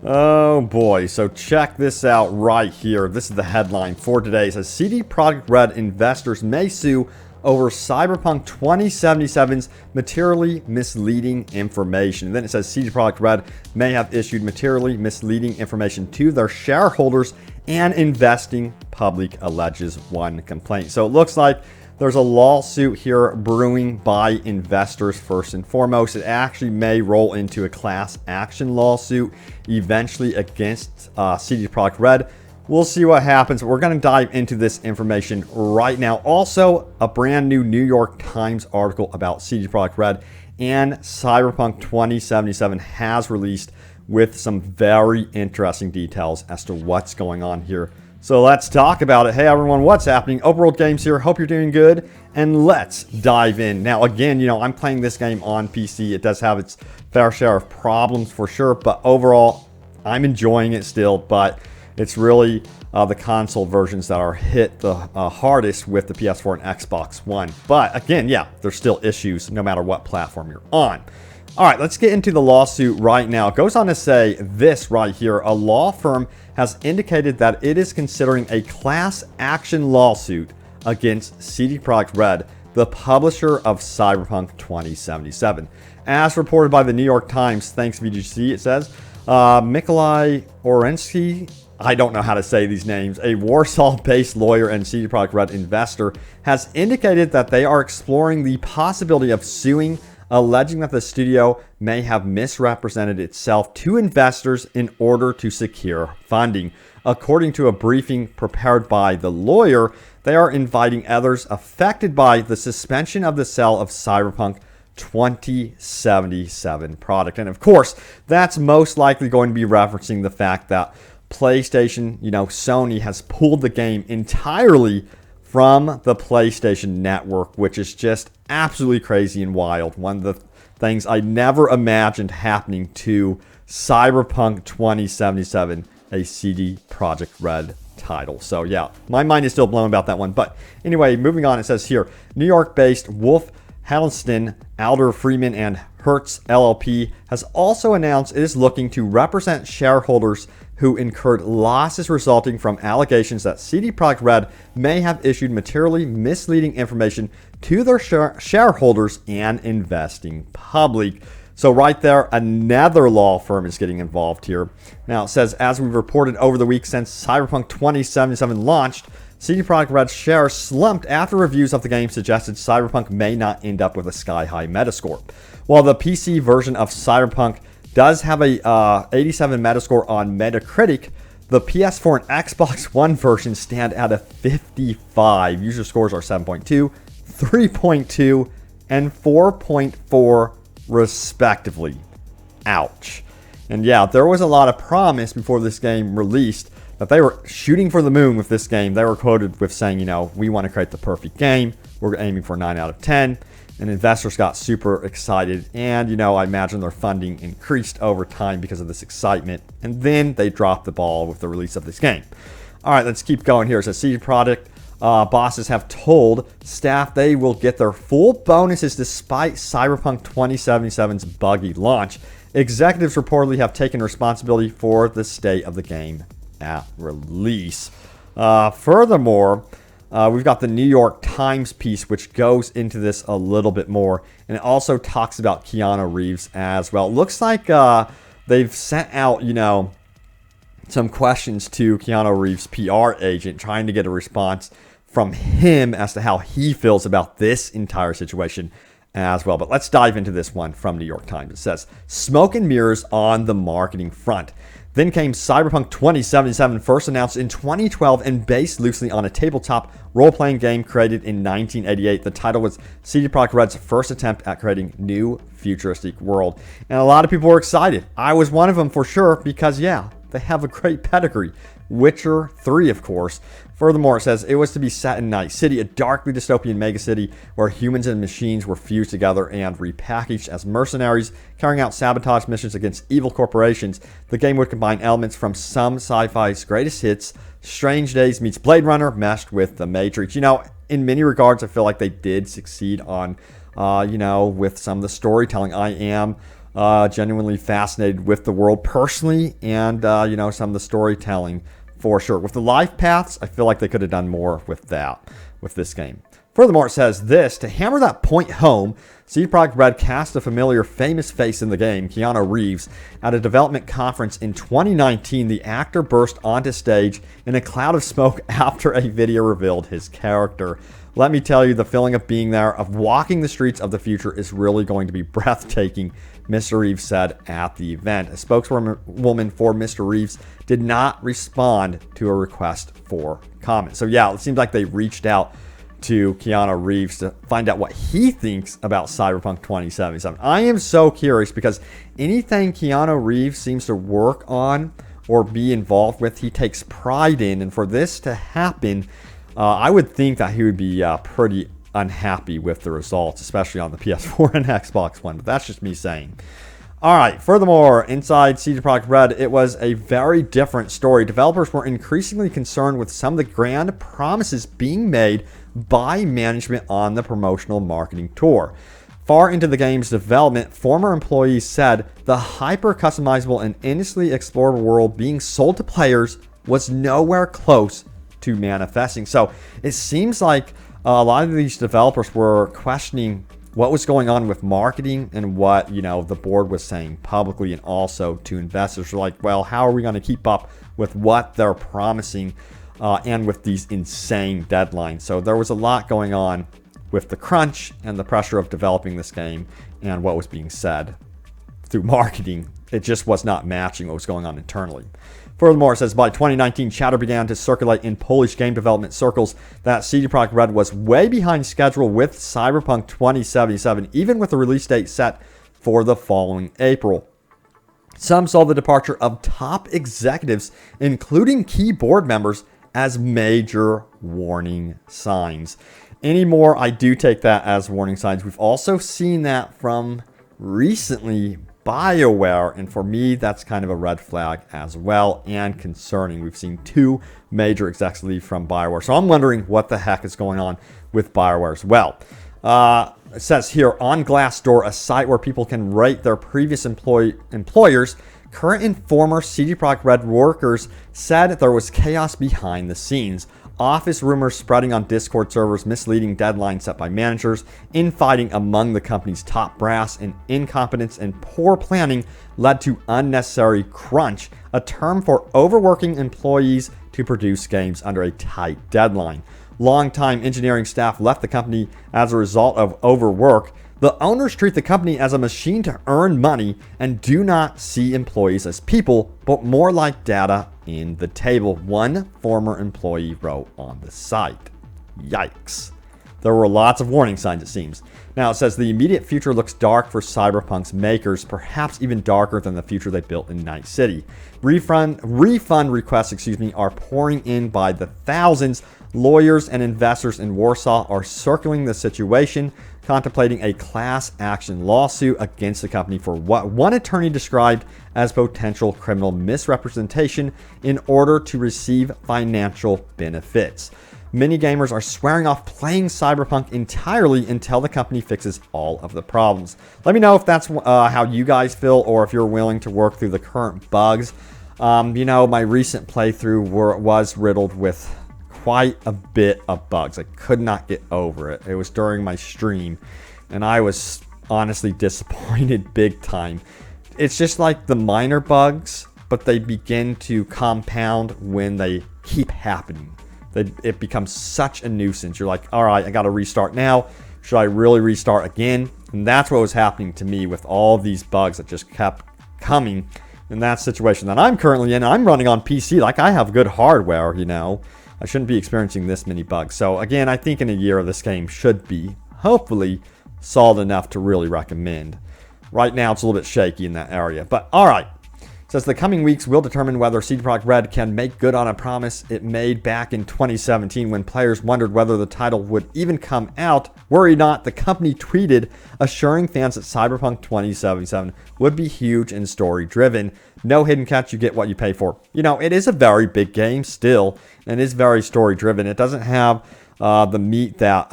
Oh boy, so check this out right here. This is the headline for today. It says CD Projekt Red investors may sue over Cyberpunk 2077's materially misleading information. And then it says CD Projekt Red may have issued materially misleading information to their shareholders and investing public, alleges one complaint. So it looks like there's a lawsuit here brewing by investors first and foremost. It actually may roll into a class action lawsuit eventually against CD Projekt Red. We'll see what happens. We're going to dive into this information right now. Also, a brand new New York Times article about CD Projekt Red and Cyberpunk 2077 has released with some very interesting details as to what's going on here. So let's talk about it. Hey everyone, what's happening? Overworld Games here. Hope you're doing good. And let's dive in. Now again, I'm playing this game on PC. It does have its fair share of problems for sure, but overall, I'm enjoying it still. But it's really the console versions that are hit the hardest with the PS4 and Xbox One. But again, yeah, there's still issues no matter what platform you're on. All right, let's get into the lawsuit right now. It goes on to say this right here. A law firm has indicated that it is considering a class action lawsuit against CD Projekt Red, the publisher of Cyberpunk 2077. As reported by the New York Times, thanks VGC, it says, Mikolai Orensky, I don't know how to say these names, a Warsaw-based lawyer and CD Projekt Red investor, has indicated that they are exploring the possibility of suing, alleging that the studio may have misrepresented itself to investors in order to secure funding. According to a briefing prepared by the lawyer, they are inviting others affected by the suspension of the sale of Cyberpunk 2077 product. And of course, that's most likely going to be referencing the fact that PlayStation, Sony has pulled the game entirely from the PlayStation Network, which is just absolutely crazy and wild. One of the things I never imagined happening to Cyberpunk 2077, a CD Projekt Red title. So yeah, my mind is still blown about that one. But anyway, moving on, it says here, New York-based Wolf Halston, Alder Freeman, and Hertz LLP has also announced it is looking to represent shareholders who incurred losses resulting from allegations that CD Projekt Red may have issued materially misleading information to their shareholders and investing public. So right there, another law firm is getting involved here. Now it says, as we've reported over the week since Cyberpunk 2077 launched, CD Projekt Red's shares slumped after reviews of the game suggested Cyberpunk may not end up with a sky-high Metascore. While the PC version of Cyberpunk does have a 87 Metascore on Metacritic, the PS4 and Xbox One version stand at a 55. User scores are 7.2, 3.2, and 4.4 respectively. Ouch. And yeah, there was a lot of promise before this game released that they were shooting for the moon with this game. They were quoted with saying, we want to create the perfect game. We're aiming for 9 out of 10. And investors got super excited. And, I imagine their funding increased over time because of this excitement. And then they dropped the ball with the release of this game. All right, let's keep going here. It says CD Projekt bosses have told staff they will get their full bonuses despite Cyberpunk 2077's buggy launch. Executives reportedly have taken responsibility for the state of the game at release. Furthermore, we've got the New York Times piece, which goes into this a little bit more. And it also talks about Keanu Reeves as well. It looks like they've sent out, some questions to Keanu Reeves' PR agent, trying to get a response from him as to how he feels about this entire situation as well. But let's dive into this one from New York Times. It says, smoke and mirrors on the marketing front. Then came Cyberpunk 2077, first announced in 2012 and based loosely on a tabletop role-playing game created in 1988. The title was CD Projekt Red's first attempt at creating new futuristic world. And a lot of people were excited. I was one of them for sure because, yeah, they have a great pedigree. Witcher 3, of course. Furthermore, it says it was to be set in Night City, a darkly dystopian megacity where humans and machines were fused together and repackaged as mercenaries, carrying out sabotage missions against evil corporations. The game would combine elements from some sci-fi's greatest hits, Strange Days meets Blade Runner, meshed with The Matrix. In many regards, I feel like they did succeed on, with some of the storytelling. I am Genuinely fascinated with the world personally and, some of the storytelling for sure. With the life paths, I feel like they could have done more with that, with this game. Furthermore, it says this, to hammer that point home, CD Projekt Red cast a familiar famous face in the game, Keanu Reeves. At a development conference in 2019, the actor burst onto stage in a cloud of smoke after a video revealed his character. Let me tell you, the feeling of being there, of walking the streets of the future is really going to be breathtaking, Mr. Reeves said at the event. A spokeswoman for Mr. Reeves did not respond to a request for comment. So yeah, it seems like they reached out to Keanu Reeves to find out what he thinks about Cyberpunk 2077. I am so curious because anything Keanu Reeves seems to work on or be involved with, he takes pride in. And for this to happen, I would think that he would be pretty unhappy with the results, especially on the PS4 and Xbox One. But that's just me saying. All right, furthermore, inside CD Projekt Red, it was a very different story. Developers were increasingly concerned with some of the grand promises being made by management on the promotional marketing tour. Far into the game's development, former employees said the hyper-customizable and endlessly explorable world being sold to players was nowhere close to manifesting. So it seems like a lot of these developers were questioning what was going on with marketing and what, the board was saying publicly, and also to investors. Were like, well, how are we going to keep up with what they're promising and with these insane deadlines? So there was a lot going on with the crunch and the pressure of developing this game and what was being said through marketing. It just was not matching what was going on internally. Furthermore, it says by 2019, chatter began to circulate in Polish game development circles that CD Projekt Red was way behind schedule with Cyberpunk 2077, even with the release date set for the following April. Some saw the departure of top executives, including key board members, as major warning signs. Anymore, I do take that as warning signs. We've also seen that from recently BioWare, and for me, that's kind of a red flag as well and concerning. We've seen 2 major execs leave from BioWare, so I'm wondering what the heck is going on with BioWare as well. It says here, on Glassdoor, a site where people can rate their previous employers, current and former CD Projekt Red workers said there was chaos behind the scenes. Office rumors spreading on Discord servers, misleading deadlines set by managers, infighting among the company's top brass, and incompetence and poor planning led to unnecessary crunch, a term for overworking employees to produce games under a tight deadline. Longtime engineering staff left the company as a result of overwork. The owners treat the company as a machine to earn money and do not see employees as people, but more like data in the table, one former employee wrote on the site. Yikes. There were lots of warning signs, it seems. Now, it says the immediate future looks dark for Cyberpunk's makers, perhaps even darker than the future they built in Night City. Refund requests, are pouring in by the thousands. Lawyers and investors in Warsaw are circling the situation, contemplating a class action lawsuit against the company for what one attorney described as potential criminal misrepresentation in order to receive financial benefits. Many gamers are swearing off playing Cyberpunk entirely until the company fixes all of the problems. Let me know if that's how you guys feel, or if you're willing to work through the current bugs. My recent playthrough was riddled with quite a bit of bugs. I could not get over it. It was during my stream, and I was honestly disappointed big time. It's just like the minor bugs, but they begin to compound when they keep happening. It becomes such a nuisance. You're like, all right, I got to restart now. Should I really restart again? And that's what was happening to me with all these bugs that just kept coming in that situation that I'm currently in. I'm running on PC. Like, I have good hardware, I shouldn't be experiencing this many bugs. So again, I think in a year this game should be, hopefully, solid enough to really recommend. Right now, it's a little bit shaky in that area. But all right. It says the coming weeks will determine whether CD Projekt Red can make good on a promise it made back in 2017 when players wondered whether the title would even come out. Worry not, the company tweeted, assuring fans that Cyberpunk 2077 would be huge and story-driven. No hidden catch, you get what you pay for. It is a very big game still, and is very story-driven. It doesn't have the meat that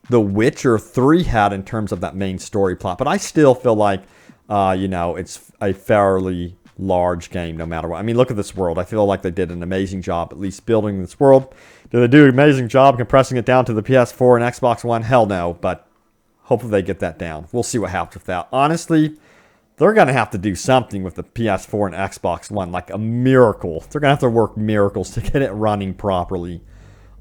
The Witcher 3 had in terms of that main story plot, but I still feel like it's a fairly large game no matter what. I mean, look at this world. I feel like they did an amazing job at least building this world. Did they do an amazing job compressing it down to the PS4 and Xbox One? Hell no, but hopefully they get that down. We'll see what happens with that. Honestly, they're going to have to do something with the PS4 and Xbox One, like a miracle. They're going to have to work miracles to get it running properly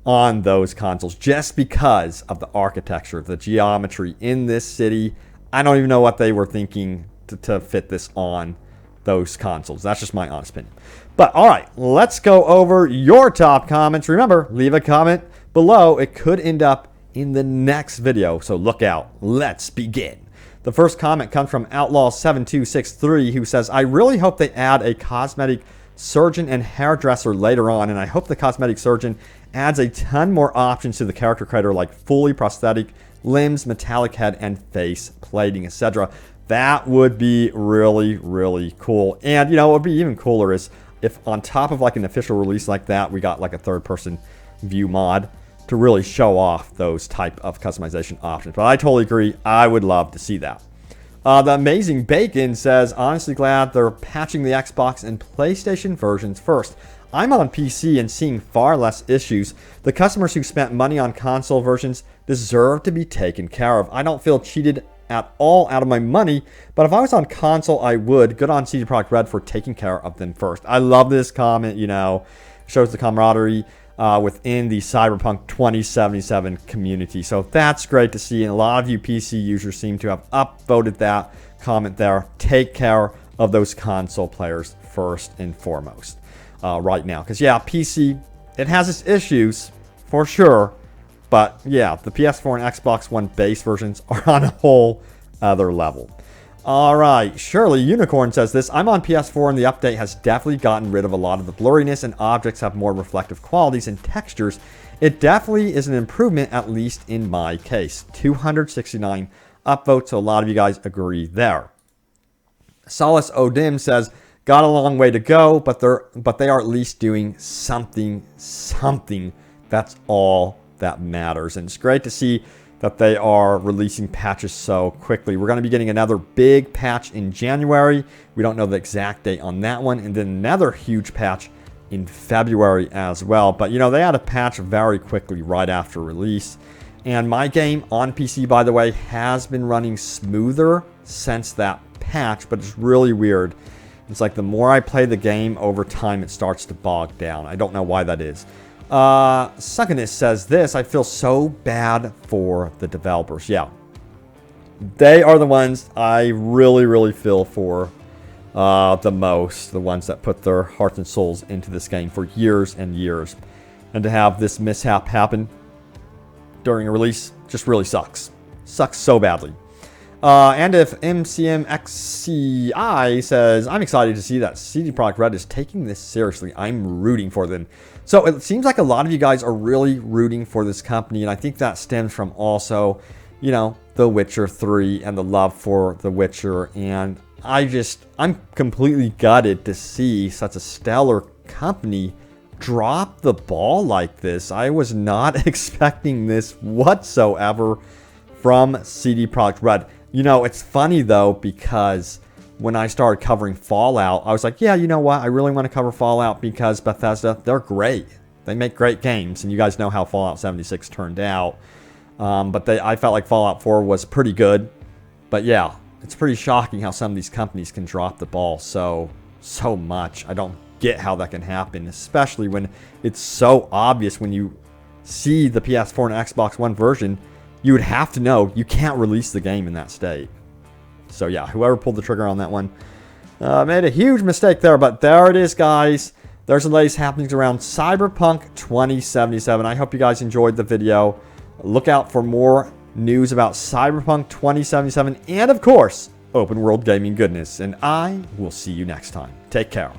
on those consoles just because of the architecture, the geometry in this city. I don't even know what they were thinking to fit this on those consoles. That's just my honest opinion. But all right, let's go over your top comments. Remember, leave a comment below. It could end up in the next video, so look out. Let's begin. The first comment comes from Outlaw7263, who says, I really hope they add a cosmetic surgeon and hairdresser later on, and I hope the cosmetic surgeon adds a ton more options to the character creator, like fully prosthetic limbs, metallic head, and face plating, etc. That would be really, really cool. And, what would be even cooler is if on top of like an official release like that, we got like a third-person view mod to really show off those type of customization options. But I totally agree. I would love to see that. The Amazing Bacon says, honestly glad they're patching the Xbox and PlayStation versions first. I'm on PC and seeing far less issues. The customers who spent money on console versions deserve to be taken care of. I don't feel cheated at all out of my money, but if I was on console, I would. Good on CD Projekt Red for taking care of them first. I love this comment, shows the camaraderie within the Cyberpunk 2077 community. So that's great to see. And a lot of you PC users seem to have upvoted that comment there. Take care of those console players first and foremost right now. Because, PC, it has its issues for sure. But, the PS4 and Xbox One base versions are on a whole other level. All right, Shirley Unicorn says this. I'm on PS4 and the update has definitely gotten rid of a lot of the blurriness and objects have more reflective qualities and textures. It definitely is an improvement, at least in my case. 269 upvotes, so a lot of you guys agree there. Solace Odim says, got a long way to go, but they are at least doing something. That's all that matters. And it's great to see that they are releasing patches so quickly. We're going to be getting another big patch in January. We don't know the exact date on that one. And then another huge patch in February as well. But, they had a patch very quickly right after release. And my game on PC, by the way, has been running smoother since that patch. But it's really weird. It's like the more I play the game over time, it starts to bog down. I don't know why that is. Suckiness says this, I feel so bad for the developers. Yeah. They are the ones I really, really feel for the most. The ones that put their hearts and souls into this game for years and years. And to have this mishap happen during a release just really sucks. Sucks so badly. And if MCMXCI says, I'm excited to see that CD Projekt Red is taking this seriously. I'm rooting for them. So it seems like a lot of you guys are really rooting for this company. And I think that stems from also, The Witcher 3 and the love for The Witcher. And I'm completely gutted to see such a stellar company drop the ball like this. I was not expecting this whatsoever from CD Projekt Red. It's funny though, because when I started covering Fallout, I was like, yeah, you know what? I really want to cover Fallout because Bethesda, they're great. They make great games, and you guys know how Fallout 76 turned out. But I felt like Fallout 4 was pretty good. But yeah, it's pretty shocking how some of these companies can drop the ball so much. I don't get how that can happen, especially when it's so obvious when you see the PS4 and Xbox One version. You would have to know you can't release the game in that state. So yeah, whoever pulled the trigger on that one made a huge mistake there. But there it is, guys. There's the latest happenings around Cyberpunk 2077. I hope you guys enjoyed the video. Look out for more news about Cyberpunk 2077 and, of course, open world gaming goodness. And I will see you next time. Take care.